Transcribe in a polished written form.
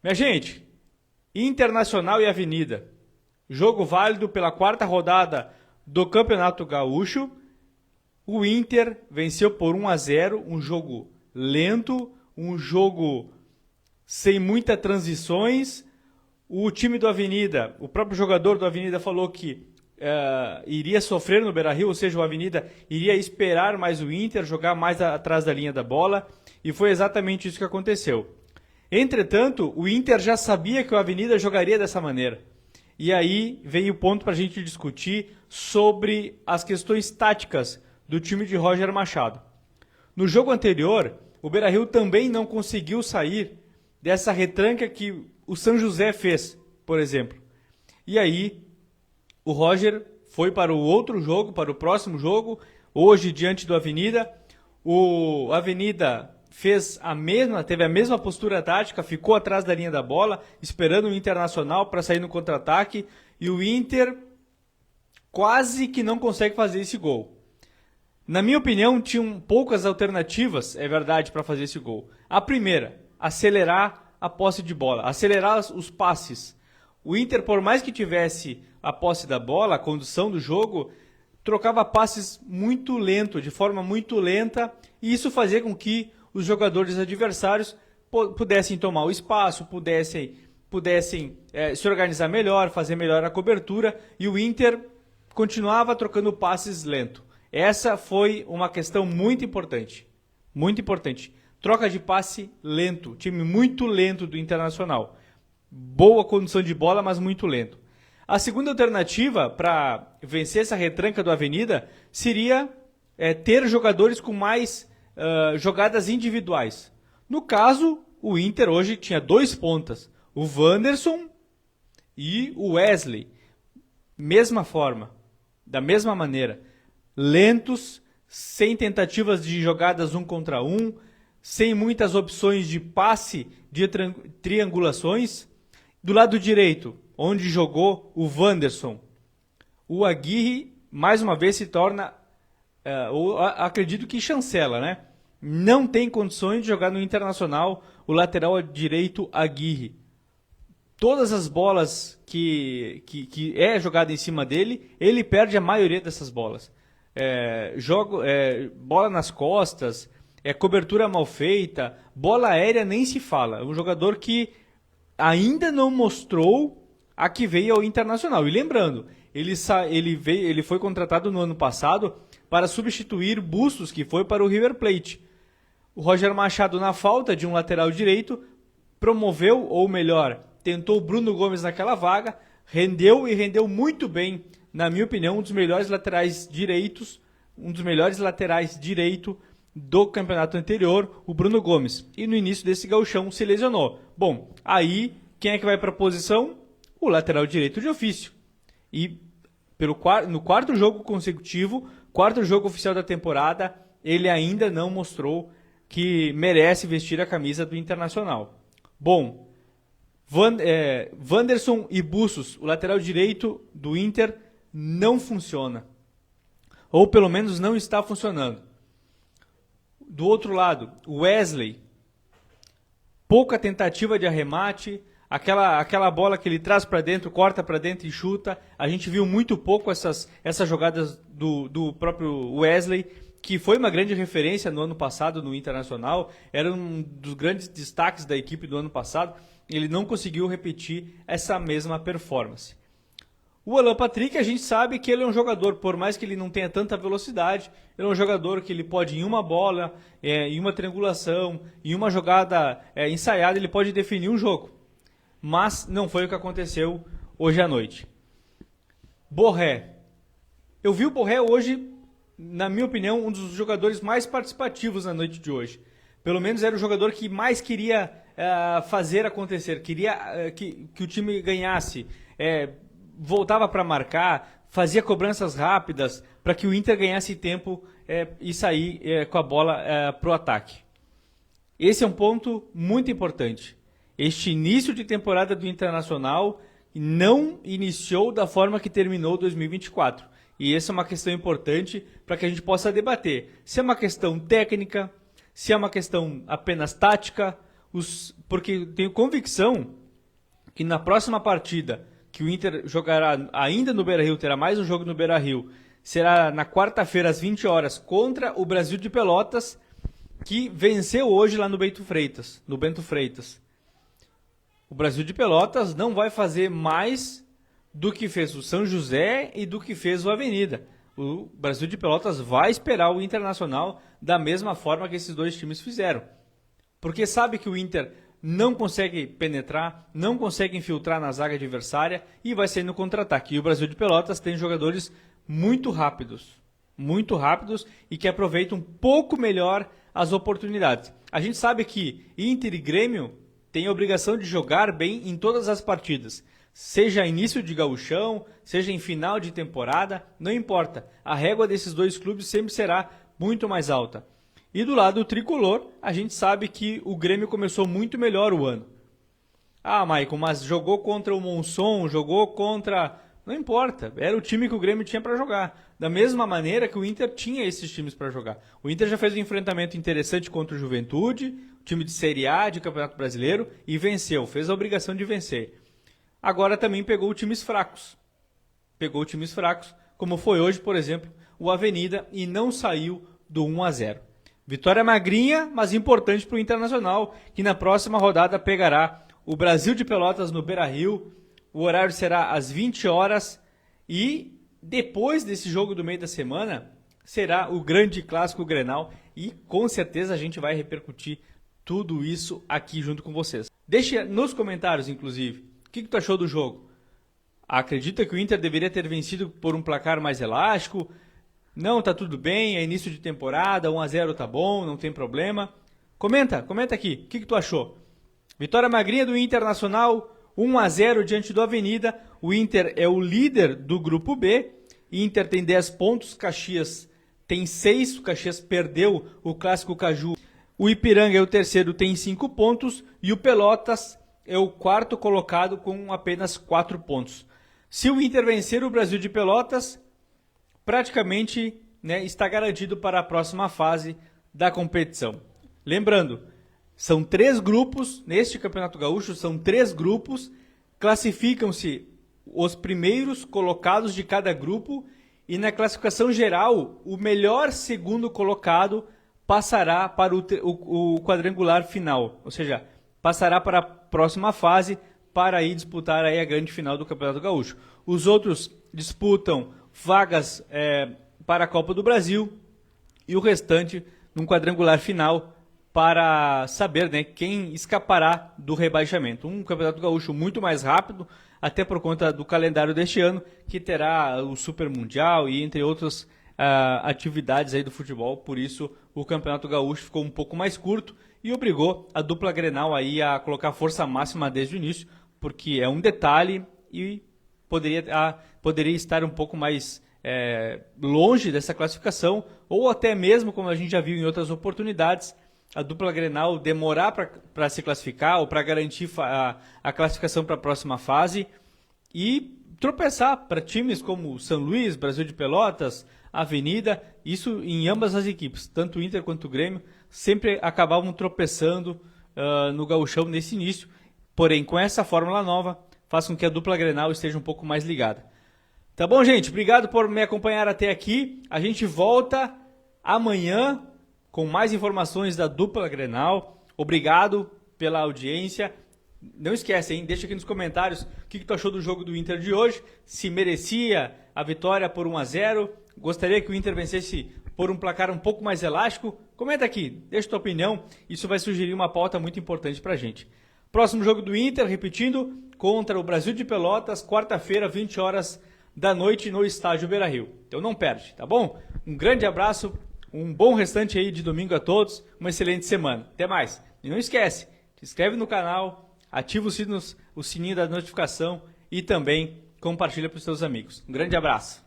Minha gente, Internacional e Avenida. Jogo válido pela quarta rodada do Campeonato Gaúcho. O Inter venceu por 1-0, um jogo lento, um jogo sem muitas transições. O time do Avenida, o próprio jogador do Avenida falou que iria sofrer no Beira-Rio, ou seja, o Avenida iria esperar mais o Inter, jogar mais atrás da linha da bola, e foi exatamente isso que aconteceu. Entretanto, o Inter já sabia que o Avenida jogaria dessa maneira. E aí vem o ponto para a gente discutir sobre as questões táticas do time de Roger Machado. No jogo anterior, o Beira-Rio também não conseguiu sair dessa retranca que o São José fez, por exemplo. E aí, o Roger foi para o outro jogo, para o próximo jogo, hoje diante do Avenida. O Avenida teve a mesma postura tática, ficou atrás da linha da bola, esperando o Internacional para sair no contra-ataque, e o Inter quase que não consegue fazer esse gol. Na minha opinião, tinham poucas alternativas, é verdade, para fazer esse gol. A primeira, acelerar a posse de bola, acelerar os passes. O Inter, por mais que tivesse a posse da bola, a condução do jogo, trocava passes muito lento, de forma muito lenta, e isso fazia com que os jogadores adversários pudessem tomar o espaço, pudessem se organizar melhor, fazer melhor a cobertura, e o Inter continuava trocando passes lento. Essa foi uma questão muito importante. Muito importante. Troca de passe lento. Time muito lento do Internacional. Boa condução de bola, mas muito lento. A segunda alternativa para vencer essa retranca do Avenida seria ter jogadores com mais jogadas individuais. No caso, o Inter hoje tinha dois pontas. O Wanderson e o Wesley. Mesma forma. Da mesma maneira. Lentos, sem tentativas de jogadas 1 contra 1, sem muitas opções de passe, de triangulações. Do lado direito, onde jogou o Wanderson, o Aguirre, mais uma vez, se torna, acredito que chancela, né? Não tem condições de jogar no Internacional o lateral direito Aguirre. Todas as bolas que é jogada em cima dele, ele perde a maioria dessas bolas. Bola nas costas, cobertura mal feita, bola aérea nem se fala. É um jogador que ainda não mostrou a que veio ao Internacional. E lembrando, ele foi contratado no ano passado para substituir Bustos, que foi para o River Plate. O Roger Machado, na falta de um lateral direito, promoveu, ou melhor, tentou o Bruno Gomes naquela vaga, rendeu muito bem. Na minha opinião, um dos melhores laterais direitos do campeonato anterior, o Bruno Gomes. E no início desse gauchão se lesionou. Bom, aí quem é que vai para a posição? O lateral direito de ofício. E no quarto jogo consecutivo, quarto jogo oficial da temporada, ele ainda não mostrou que merece vestir a camisa do Internacional. Bom, Wanderson e Bustos, o lateral direito do Inter, não funciona. Ou pelo menos não está funcionando. Do outro lado, o Wesley, pouca tentativa de arremate, aquela bola que ele traz para dentro, corta para dentro e chuta. A gente viu muito pouco essas jogadas do próprio Wesley, que foi uma grande referência no ano passado no Internacional, era um dos grandes destaques da equipe do ano passado. Ele não conseguiu repetir essa mesma performance. O Alan Patrick, a gente sabe que ele é um jogador, por mais que ele não tenha tanta velocidade, ele é um jogador que ele pode, em uma bola, em uma triangulação, em uma jogada ensaiada, ele pode definir um jogo. Mas não foi o que aconteceu hoje à noite. Borré. Eu vi o Borré hoje, na minha opinião, um dos jogadores mais participativos na noite de hoje. Pelo menos era o jogador que mais queria fazer acontecer, queria que o time ganhasse, voltava para marcar, fazia cobranças rápidas para que o Inter ganhasse tempo e sair com a bola para o ataque. Esse é um ponto muito importante. Este início de temporada do Internacional não iniciou da forma que terminou 2024. E essa é uma questão importante para que a gente possa debater. Se é uma questão técnica, se é uma questão apenas tática, porque tenho convicção que na próxima partida, que o Inter jogará ainda no Beira-Rio, terá mais um jogo no Beira-Rio, será na quarta-feira às 20 horas contra o Brasil de Pelotas, que venceu hoje lá no Bento Freitas. O Brasil de Pelotas não vai fazer mais do que fez o São José e do que fez o Avenida. O Brasil de Pelotas vai esperar o Internacional da mesma forma que esses dois times fizeram. Porque sabe que o Inter não consegue penetrar, não consegue infiltrar na zaga adversária e vai sair no contra-ataque. E o Brasil de Pelotas tem jogadores muito rápidos e que aproveitam um pouco melhor as oportunidades. A gente sabe que Inter e Grêmio têm a obrigação de jogar bem em todas as partidas. Seja início de gauchão, seja em final de temporada, não importa. A régua desses dois clubes sempre será muito mais alta. E do lado tricolor, a gente sabe que o Grêmio começou muito melhor o ano. Ah, Maicon, mas jogou contra o Monson, jogou contra... Não importa, era o time que o Grêmio tinha para jogar. Da mesma maneira que o Inter tinha esses times para jogar. O Inter já fez um enfrentamento interessante contra o Juventude, time de Série A de Campeonato Brasileiro, e venceu, fez a obrigação de vencer. Agora também pegou times fracos. Como foi hoje, por exemplo, o Avenida, e não saiu do 1-0. Vitória magrinha, mas importante para o Internacional, que na próxima rodada pegará o Brasil de Pelotas no Beira-Rio. O horário será às 20 horas e depois desse jogo do meio da semana será o grande clássico Grenal e com certeza a gente vai repercutir tudo isso aqui junto com vocês. Deixe nos comentários, inclusive, o que tu achou do jogo. Acredita que o Inter deveria ter vencido por um placar mais elástico? Não, tá tudo bem, é início de temporada, 1-0 tá bom, não tem problema. Comenta aqui, o que tu achou? Vitória magrinha do Internacional, 1-0 diante do Avenida. O Inter é o líder do grupo B. Inter tem 10 pontos, Caxias tem 6. O Caxias perdeu o Clássico Caju. O Ipiranga é o terceiro, tem 5 pontos. E o Pelotas é o quarto colocado com apenas 4 pontos. Se o Inter vencer o Brasil de Pelotas, praticamente, né, está garantido para a próxima fase da competição. Lembrando, são 3 grupos, neste Campeonato Gaúcho, são 3 grupos, classificam-se os primeiros colocados de cada grupo e na classificação geral, o melhor segundo colocado passará para o quadrangular final, ou seja, passará para a próxima fase para ir disputar aí a grande final do Campeonato Gaúcho. Os outros disputam vagas para a Copa do Brasil e o restante num quadrangular final para saber, né, quem escapará do rebaixamento. Um Campeonato Gaúcho muito mais rápido, até por conta do calendário deste ano, que terá o Super Mundial e entre outras atividades aí do futebol. Por isso o Campeonato Gaúcho ficou um pouco mais curto e obrigou a dupla Grenal aí a colocar força máxima desde o início, porque é um detalhe e poderia estar um pouco mais longe dessa classificação, ou até mesmo, como a gente já viu em outras oportunidades, a dupla Grenal demorar para se classificar ou para garantir a classificação para a próxima fase e tropeçar para times como São Luís, Brasil de Pelotas, Avenida, isso em ambas as equipes, tanto o Inter quanto o Grêmio, sempre acabavam tropeçando no gauchão nesse início, porém com essa fórmula nova faz com que a dupla Grenal esteja um pouco mais ligada. Tá bom, gente? Obrigado por me acompanhar até aqui. A gente volta amanhã com mais informações da dupla Grenal. Obrigado pela audiência. Não esquece, hein? Deixa aqui nos comentários o que tu achou do jogo do Inter de hoje. Se merecia a vitória por 1-0. Gostaria que o Inter vencesse por um placar um pouco mais elástico. Comenta aqui, deixa tua opinião. Isso vai sugerir uma pauta muito importante pra gente. Próximo jogo do Inter, repetindo, contra o Brasil de Pelotas, quarta-feira, 20 horas da noite no estádio Beira-Rio. Então não perde, tá bom? Um grande abraço, um bom restante aí de domingo a todos, uma excelente semana. Até mais. E não esquece, se inscreve no canal, ativa o sininho da notificação e também compartilha para os seus amigos. Um grande abraço.